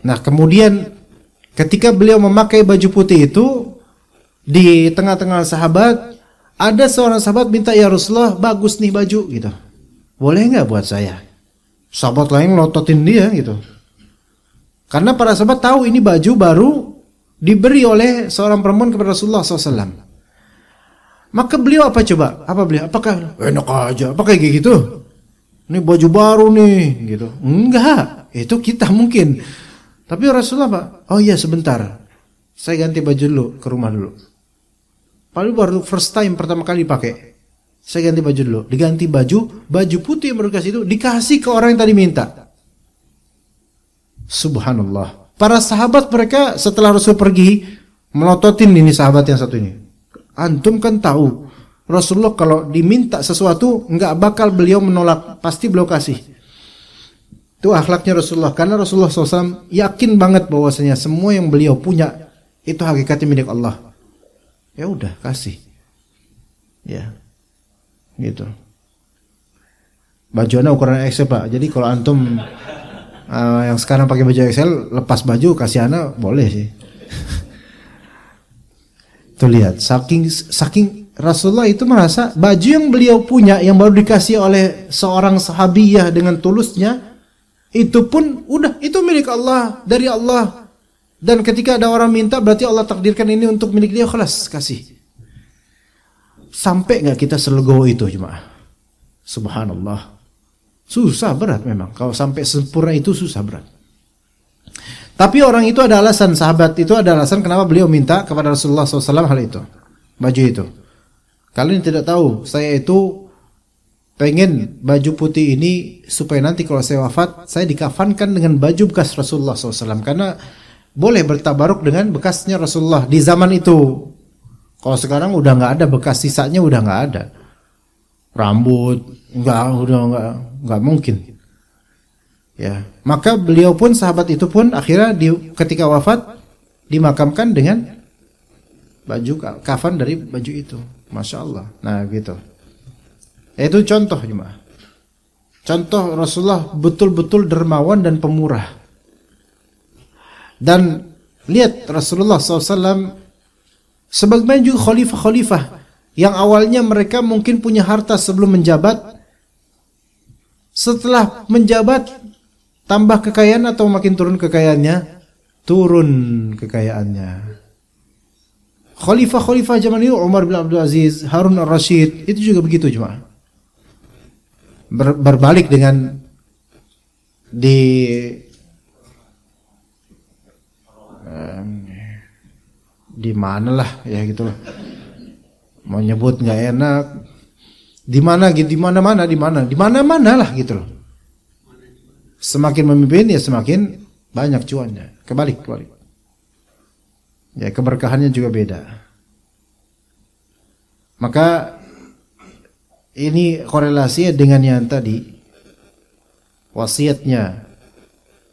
Nah, kemudian ketika beliau memakai baju putih itu di tengah-tengah sahabat, ada seorang sahabat minta, ya Rasulullah, bagus nih baju gitu. Boleh nggak buat saya? Sahabat lain lototin dia gitu. Karena para sahabat tahu ini baju baru diberi oleh seorang perempuan kepada Rasulullah SAW. Maka beliau apa coba? Apakah enak aja? Apakah kayak gitu? Ini baju baru nih, gitu. Enggak, itu kita mungkin. Tapi Rasulullah Pak, oh iya sebentar, saya ganti baju dulu ke rumah dulu. Paling baru first time pertama kali pakai, saya ganti baju dulu. Diganti baju putih yang baru dikasih itu dikasih ke orang yang tadi minta. Subhanallah. Para sahabat mereka setelah Rasul pergi melototin ini sahabat yang satu ini. Antum kan tahu Rasulullah kalau diminta sesuatu nggak bakal beliau menolak, pasti beliau kasih. Itu akhlaknya Rasulullah, karena Rasulullah SAW yakin banget bahwasanya semua yang beliau punya itu hakikatnya milik Allah. Ya udah, kasih. Ya. Gitu. Baju Anda ukuran XL, Pak. Jadi kalau antum yang sekarang pakai baju XL, lepas baju kasih Anda boleh sih. Tuh lihat, saking Rasulullah itu merasa baju yang beliau punya yang baru dikasih oleh seorang sahabiyah dengan tulusnya, itu pun udah, itu milik Allah, dari Allah. Dan ketika ada orang minta, berarti Allah takdirkan ini untuk milik dia, khalas, kasih. Sampai nggak kita selegowo itu jemaah? Subhanallah. Susah, berat memang. Kalau sampai sempurna itu susah, berat. Tapi orang itu ada alasan, sahabat itu ada alasan kenapa beliau minta kepada Rasulullah SAW hal itu, baju itu. Kalian tidak tahu, saya itu pengen baju putih ini supaya nanti kalau saya wafat, saya dikafankan dengan baju bekas Rasulullah SAW. Karena boleh bertabaruk dengan bekasnya Rasulullah di zaman itu. Kalau sekarang udah nggak ada, bekas sisanya udah nggak ada. Rambut, nggak mungkin. Ya, maka beliau pun, sahabat itu pun akhirnya ketika wafat dimakamkan dengan baju kafan dari baju itu. Masya Allah. Nah gitu. Itu contoh jemaah. Contoh Rasulullah betul-betul dermawan dan pemurah. Dan lihat Rasulullah SAW sebagaimana juga khalifah-khalifah yang awalnya mereka mungkin punya harta sebelum menjabat, setelah menjabat tambah kekayaan atau makin turun kekayaannya? Turun kekayaannya. Khalifah-khalifah zaman itu, Umar bin Abdul Aziz, Harun al-Rashid, itu juga begitu cuma. Berbalik dengan di mana lah ya gitu loh. Mau nyebut nggak enak. Di mana-mana lah gitu loh. Semakin memimpin ya semakin banyak cuannya. Kebalik. Ya, keberkahannya juga beda. Maka ini korelasinya dengan yang tadi, wasiatnya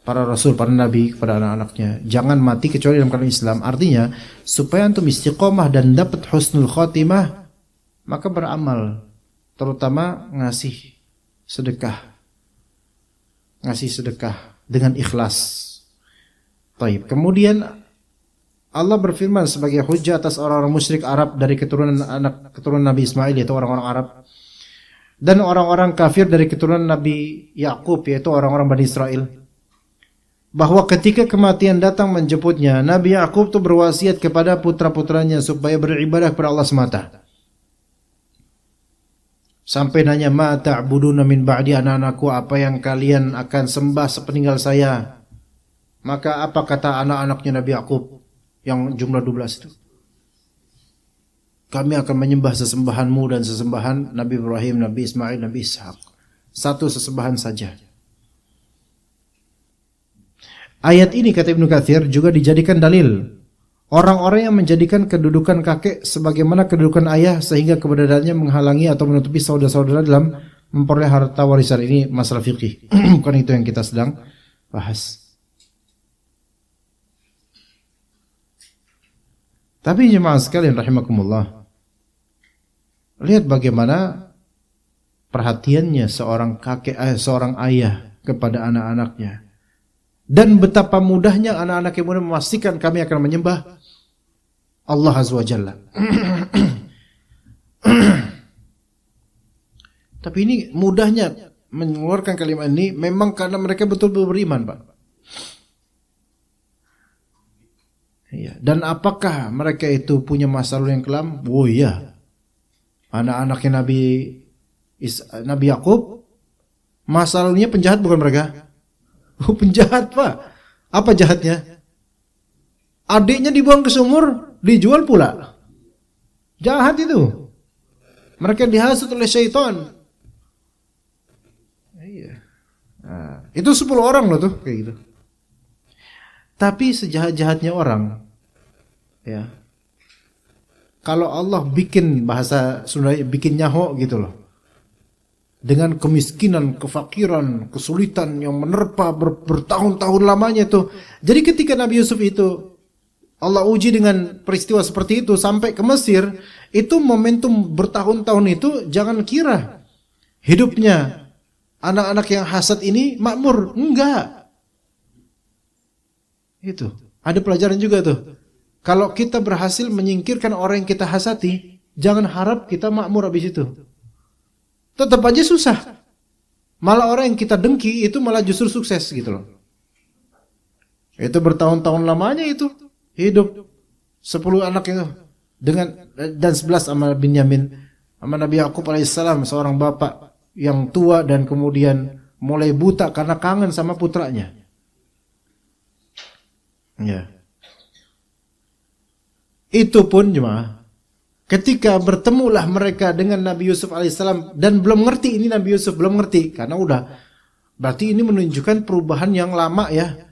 para rasul, para nabi kepada anak-anaknya, jangan mati kecuali dalam keadaan Islam. Artinya supaya antum istiqomah dan dapat husnul khotimah, maka beramal, terutama ngasih sedekah dengan ikhlas. Taib. Kemudian Allah berfirman sebagai hujjah atas orang-orang musyrik Arab dari keturunan Nabi Ismail, yaitu orang-orang Arab, dan orang-orang kafir dari keturunan Nabi Yakub, yaitu orang-orang Bani Israel, bahwa ketika kematian datang menjemputnya, Nabi Yakub itu berwasiat kepada putra-putranya supaya beribadah kepada Allah semata. Sampai nanya, ma ta'buduna min ba'di, anak-anakku, apa yang kalian akan sembah sepeninggal saya? Maka apa kata anak-anaknya Nabi Yakub yang jumlah 12 itu? Kami akan menyembah sesembahanmu dan sesembahan Nabi Ibrahim, Nabi Ismail, Nabi Ishak. Satu sesembahan saja. Ayat ini kata Ibnu Katsir juga dijadikan dalil orang-orang yang menjadikan kedudukan kakek sebagaimana kedudukan ayah sehingga keberadaannya menghalangi atau menutupi saudara-saudara dalam memperoleh harta warisan. Ini masalah fikih. Bukan itu yang kita sedang bahas. Tapi jemaah sekalian rahimakumullah, lihat bagaimana perhatiannya seorang seorang ayah kepada anak-anaknya. Dan betapa mudahnya anak-anak yang muda memastikan kami akan menyembah Allah Azza wa Jalla. Tapi ini mudahnya mengeluarkan kalimat ini memang karena mereka betul-betul beriman, Pak. Iya. Dan apakah mereka itu punya masa lalu yang kelam? Oh iya. Anak-anaknya Nabi Yakub, masa lalunya penjahat bukan mereka? Oh, penjahat, Pak. Apa jahatnya? Adiknya dibuang ke sumur, dijual pula. Jahat itu. Mereka dihasut oleh syaitan. Iya. Nah, itu 10 orang loh tuh kayak gitu. Tapi sejahat-jahatnya orang, ya, kalau Allah bikin, bahasa Sunda bikin nyaho gitu loh, dengan kemiskinan, kefakiran, kesulitan yang menerpa bertahun-tahun lamanya itu. Jadi ketika Nabi Yusuf itu Allah uji dengan peristiwa seperti itu sampai ke Mesir, itu momentum bertahun-tahun itu jangan kira hidupnya anak-anak yang hasad ini makmur, enggak. Itu ada pelajaran juga tuh. Kalau kita berhasil menyingkirkan orang yang kita hasati, jangan harap kita makmur habis itu. Tetap aja susah. Malah orang yang kita dengki itu malah justru sukses gitu loh. Itu bertahun-tahun lamanya itu hidup 10 anak itu dan 11 sama Binyamin, sama Nabi Yakub alaihissalam, seorang bapak yang tua dan kemudian mulai buta karena kangen sama putranya. Ya. Itu pun jemaah, ketika bertemulah mereka dengan Nabi Yusuf alaihissalam dan belum ngerti ini Nabi Yusuf, belum ngerti karena udah berarti ini menunjukkan perubahan yang lama ya.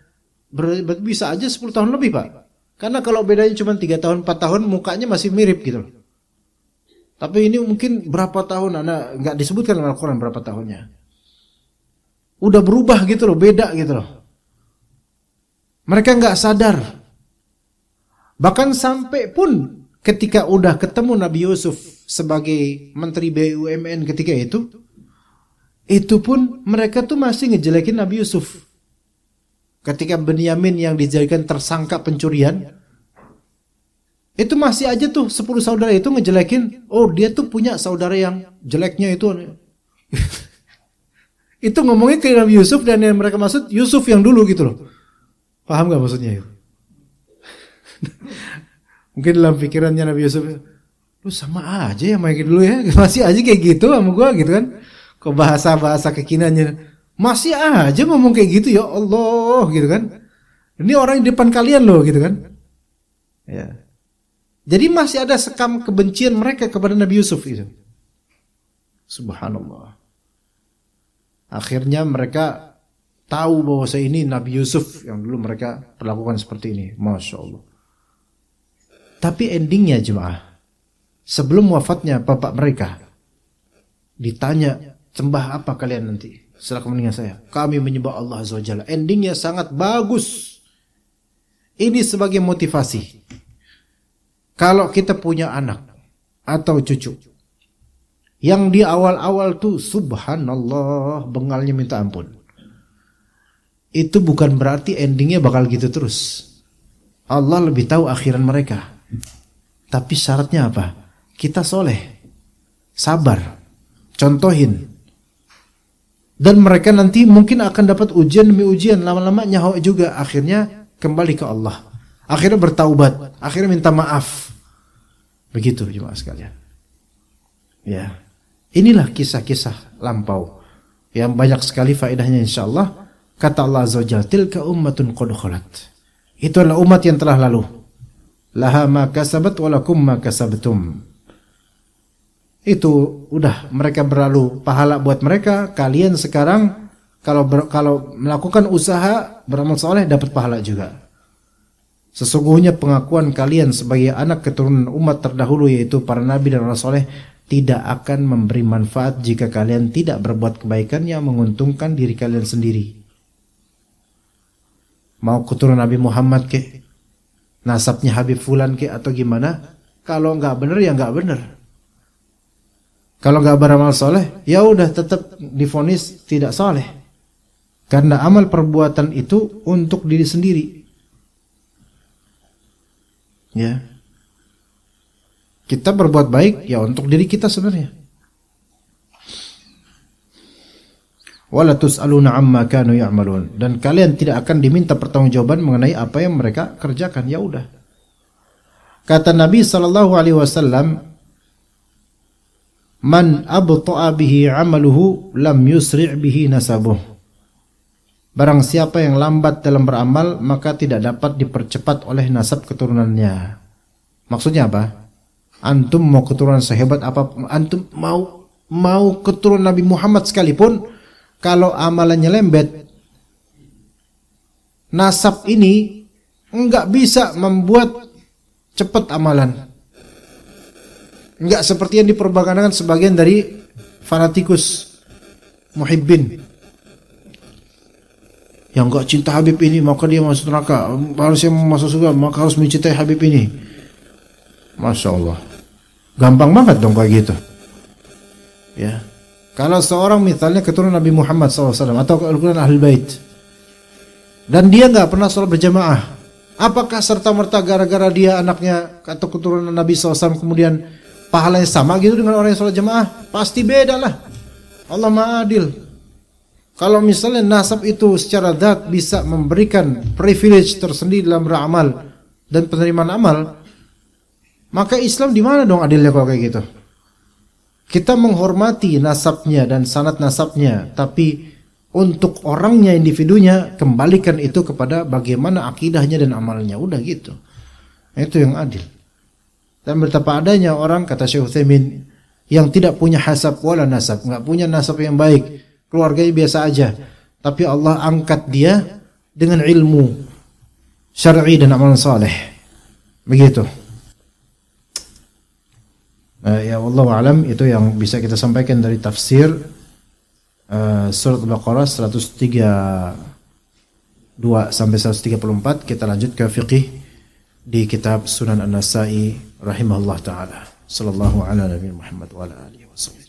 Berarti bisa aja 10 tahun lebih, Pak. Karena kalau bedanya cuma 3 tahun, 4 tahun, mukanya masih mirip gitu loh. Tapi ini mungkin berapa tahun, Anda nggak disebutkan dalam Al-Quran berapa tahunnya. Udah berubah gitu loh, beda gitu loh. Mereka nggak sadar. Bahkan sampai pun ketika udah ketemu Nabi Yusuf sebagai Menteri BUMN ketika itu pun mereka tuh masih ngejelekin Nabi Yusuf. Ketika Benyamin yang dijadikan tersangka pencurian, itu masih aja tuh 10 saudara itu ngejelekin, oh dia tuh punya saudara yang jeleknya itu. Itu ngomongnya ke Nabi Yusuf dan yang mereka maksud Yusuf yang dulu gitu loh. Paham gak maksudnya itu? Mungkin dalam pikirannya Nabi Yusuf, lu sama aja ya main dulu ya, masih aja kayak gitu sama gua gitu kan. Kok bahasa-bahasa kekinannya masih aja ngomong kayak gitu, ya Allah gitu kan. Ini orang di depan kalian loh gitu kan. Ya. Jadi masih ada sekam kebencian mereka kepada Nabi Yusuf itu. Subhanallah. Akhirnya mereka tahu bahwa ini Nabi Yusuf yang dulu mereka perlakukan seperti ini. Masya Allah. Tapi endingnya jemaah, sebelum wafatnya bapak mereka, ditanya, sembah apa kalian nanti setelah kemenangan saya? Kami menyembah Allah Azza wa Jalla. Endingnya sangat bagus. Ini sebagai motivasi. Kalau kita punya anak atau cucu yang di awal-awal tuh subhanallah bengalnya minta ampun, itu bukan berarti endingnya bakal gitu terus. Allah lebih tahu akhiran mereka. Tapi syaratnya apa? Kita soleh, sabar, contohin. Dan mereka nanti mungkin akan dapat ujian demi ujian, lama-lama nyawa juga, akhirnya kembali ke Allah, akhirnya bertaubat, akhirnya minta maaf. Begitu jemaah sekalian. Ya, inilah kisah-kisah lampau yang banyak sekali faedahnya insyaallah. Kata Allah Azza wa Jalla, tilka ummatun qad khalat. Itu adalah umat yang telah lalu. Laha ma kasabat wa lakum ma kasabtum. Itu udah, mereka berlalu, pahala buat mereka. Kalian sekarang kalau melakukan usaha beramal soleh dapat pahala juga. Sesungguhnya pengakuan kalian sebagai anak keturunan umat terdahulu yaitu para nabi dan rasul soleh tidak akan memberi manfaat jika kalian tidak berbuat kebaikan yang menguntungkan diri kalian sendiri. Mau keturunan Nabi Muhammad ke, nasabnya Habib Fulan ke atau gimana, kalau nggak bener ya nggak bener. Kalau nggak beramal soleh, ya udah tetap divonis tidak soleh. Karena amal perbuatan itu untuk diri sendiri. Ya, kita berbuat baik ya untuk diri kita sebenarnya. Wala tus'aluna amma kanu ya'malun, dan kalian tidak akan diminta pertanggungjawaban mengenai apa yang mereka kerjakan. Ya udah. Kata Nabi sallallahu alaihi wasallam, man abta'a bihi 'amaluhu lam yusri' bihi nasabuh. Barang siapa yang lambat dalam beramal, maka tidak dapat dipercepat oleh nasab keturunannya. Maksudnya apa? Antum mau keturunan sehebat apa, antum mau keturunan Nabi Muhammad sekalipun, kalau amalannya lembet, nasab ini enggak bisa membuat cepat amalan. Enggak seperti yang diperbankankan sebagian dari fanatikus. muhibbin. Yang enggak cinta Habib ini maka dia masuk neraka. Harusnya masuk surga maka harus mencintai Habib ini. Masya Allah. Gampang banget dong kayak gitu. Ya. Kalau seorang misalnya keturunan Nabi Muhammad SAW atau keturunan Ahlul Bait dan dia nggak pernah sholat berjamaah, apakah serta-merta gara-gara dia anaknya atau keturunan Nabi SAW kemudian pahalanya sama gitu dengan orang yang sholat jamaah? Pasti beda lah. Allah Maha Adil. Kalau misalnya nasab itu secara zat bisa memberikan privilege tersendiri dalam beramal dan penerimaan amal, maka Islam di mana dong adilnya kalau kayak gitu? Kita menghormati nasabnya dan sanad nasabnya, tapi untuk orangnya, individunya, kembalikan itu kepada bagaimana akidahnya dan amalnya. Udah gitu. Itu yang adil. Dan betapa adanya orang, kata Syekh Utsaimin, yang tidak punya hasab wala nasab, nggak punya nasab yang baik, keluarganya biasa aja, tapi Allah angkat dia dengan ilmu syar'i dan amal saleh. Begitu. Ya wallahu alam, itu yang bisa kita sampaikan dari tafsir surat Al-Baqarah 132 sampai 134. Kita lanjut ke fiqih di kitab Sunan An-Nasa'i rahimahullah taala. Sallallahu ala nabi Muhammad wa ala alihi wasallam.